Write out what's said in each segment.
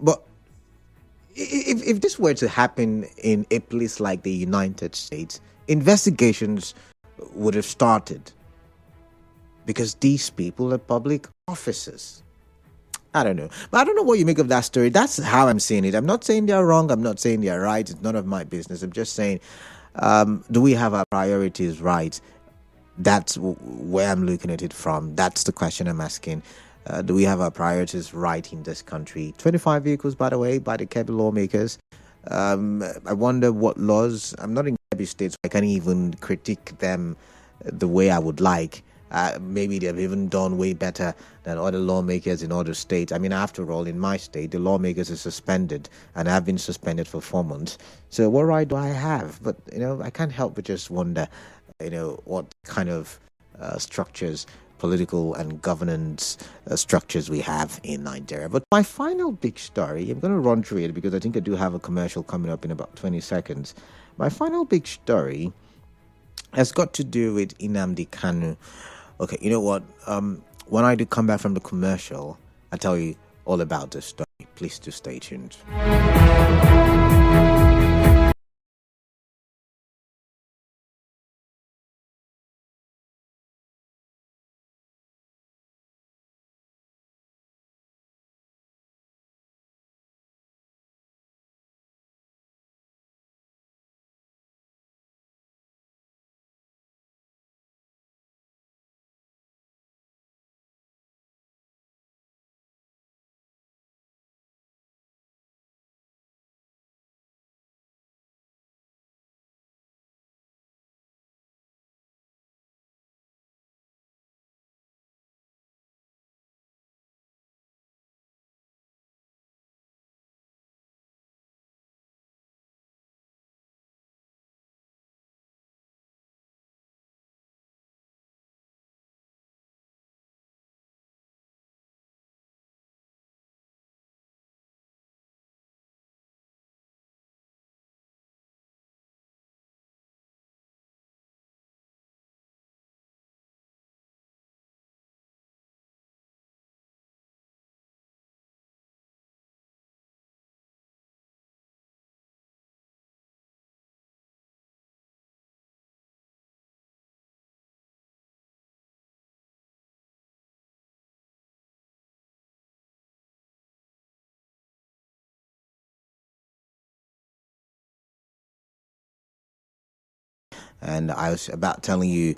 But if this were to happen in a place like the United States, investigations would have started because these people are public officers. I don't know. But I don't know what you make of that story. That's how I'm seeing it. I'm not saying they're wrong. I'm not saying they're right. It's none of my business. I'm just saying, do we have our priorities right? That's where I'm looking at it from. That's the question I'm asking. Do we have our priorities right in this country? 25 vehicles, by the way, by the Kebbi lawmakers. I wonder what laws. I'm not in Kebbi State, so I can't even critique them the way I would like. Maybe they've even done way better than other lawmakers in other states. I mean, after all, in my state, the lawmakers are suspended and have been suspended for 4 months. So what right do I have? But, I can't help but just wonder, what kind of structures, political and governance structures we have in Nigeria. But my final big story, I'm going to run through it because I think I do have a commercial coming up in about 20 seconds. My final big story has got to do with Nnamdi Kanu. Okay, you know what? When I do come back from the commercial, I'll tell you all about this story. Please do stay tuned. And I was about telling you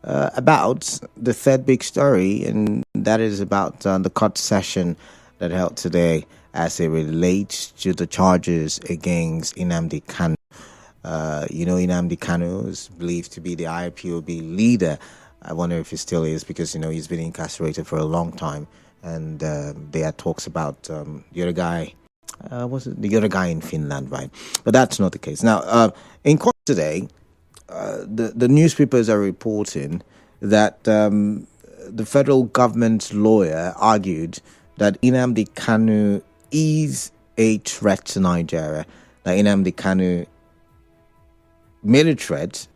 about the third big story, and that is about the court session that held today as it relates to the charges against Nnamdi Kanu. Nnamdi Kanu is believed to be the IPOB leader. I wonder if he still is because, he's been incarcerated for a long time. And there are talks about the other guy. Was it the other guy in Finland, right? But that's not the case. Now, in court today, the newspapers are reporting that the federal government's lawyer argued that Nnamdi Kanu is a threat to Nigeria. That Nnamdi Kanu made a threat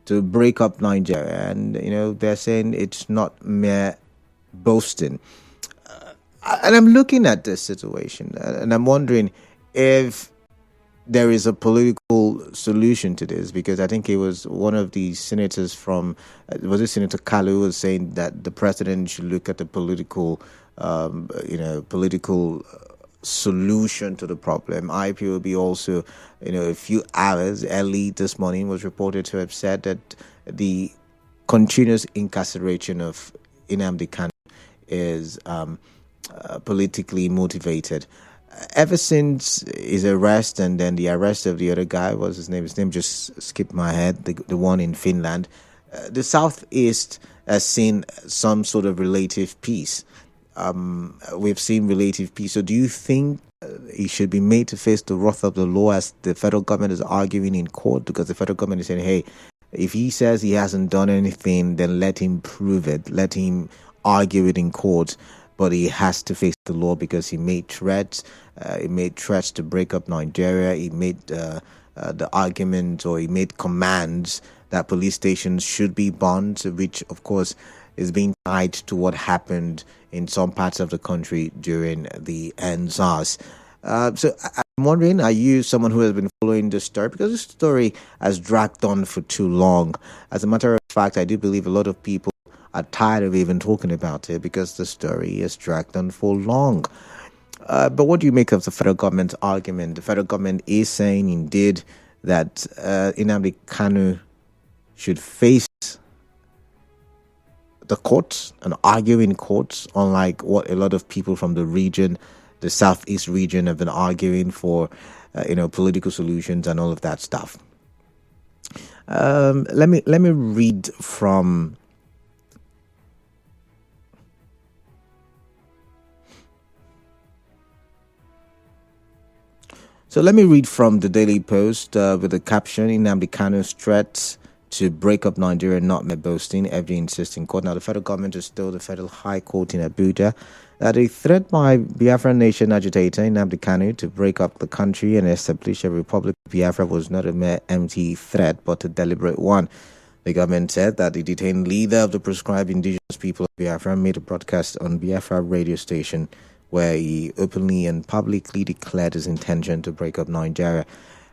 to break up Nigeria, and they're saying it's not mere boasting. And I'm looking at this situation, and I'm wondering if there is a political solution to this, because I think it was one of the senators from, was it Senator Kalu, was saying that the president should look at the political solution to the problem. IPOB also, a few hours early this morning was reported to have said that the continuous incarceration of Nnamdi Kanu is politically motivated. Ever since his arrest and then the arrest of the other guy, what's his name? His name just skipped my head, the one in Finland. The Southeast has seen some sort of relative peace. We've seen relative peace. So do you think he should be made to face the wrath of the law as the federal government is arguing in court? Because the federal government is saying, hey, if he says he hasn't done anything, then let him prove it. Let him argue it in court. But he has to face the law because he made threats. He made threats to break up Nigeria. He made the argument, or he made commands that police stations should be burned, which, of course, is being tied to what happened in some parts of the country during the NSAS. I'm wondering, are you someone who has been following this story? Because this story has dragged on for too long. As a matter of fact, I do believe a lot of people are tired of even talking about it because the story has dragged on for long. But what do you make of the federal government's argument? The federal government is saying, indeed, that Nnamdi Kanu should face the courts and argue in courts, unlike what a lot of people from the region, the southeast region, have been arguing for, political solutions and all of that stuff. Let me read from. So let me read from the Daily Post with the caption: Nnamdi Kanu's threats to break up Nigeria not met boasting, FG insists in court. Now, the federal government has told the Federal High Court in Abuja that a threat by Biafran nation agitator Nnamdi Kanu to break up the country and establish a Republic of Biafra was not a mere empty threat, but a deliberate one. The government said that the detained leader of the proscribed indigenous people of Biafra made a broadcast on Biafra radio station where he openly and publicly declared his intention to break up Nigeria.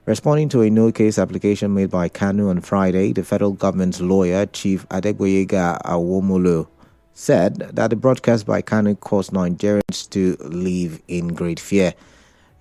Responding to a no-case application made by Kanu on Friday, the federal government's lawyer, Chief Adegboyega Awomolo, said that the broadcast by Kanu caused Nigerians to live in great fear.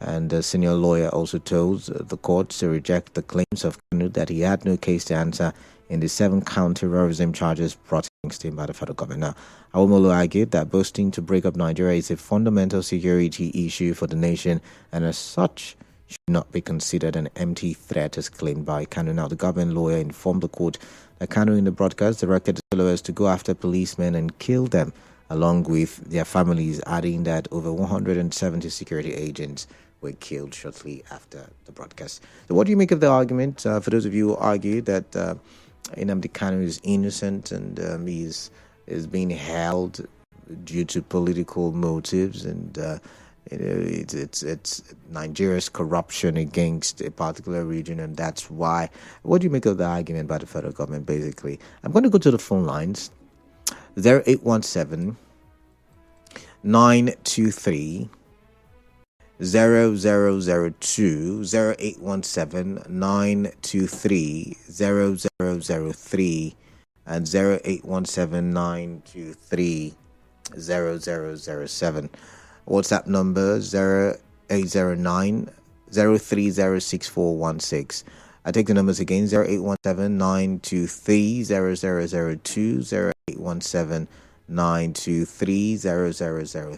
And the senior lawyer also told the court to reject the claims of Kanu that he had no case to answer in the 7-count terrorism charges brought against him by the federal government. Now, Awomolo argued that boasting to break up Nigeria is a fundamental security issue for the nation, and as such, should not be considered an empty threat as claimed by Kanu. Now, the government lawyer informed the court that Kanu in the broadcast directed followers to go after policemen and kill them, along with their families, adding that over 170 security agents were killed shortly after the broadcast. So what do you make of the argument? For those of you who argue that Nnamdi Kanu is innocent and is being held due to political motives and it's Nigeria's corruption against a particular region, and that's why. What do you make of the argument by the federal government? Basically, I'm going to go to the phone lines: 0817 923 0002, 0817 923 0003, and 0817 923 0007. WhatsApp number 0809 0306416. I take the numbers again: 0817 923 0002, 0817 923 0003.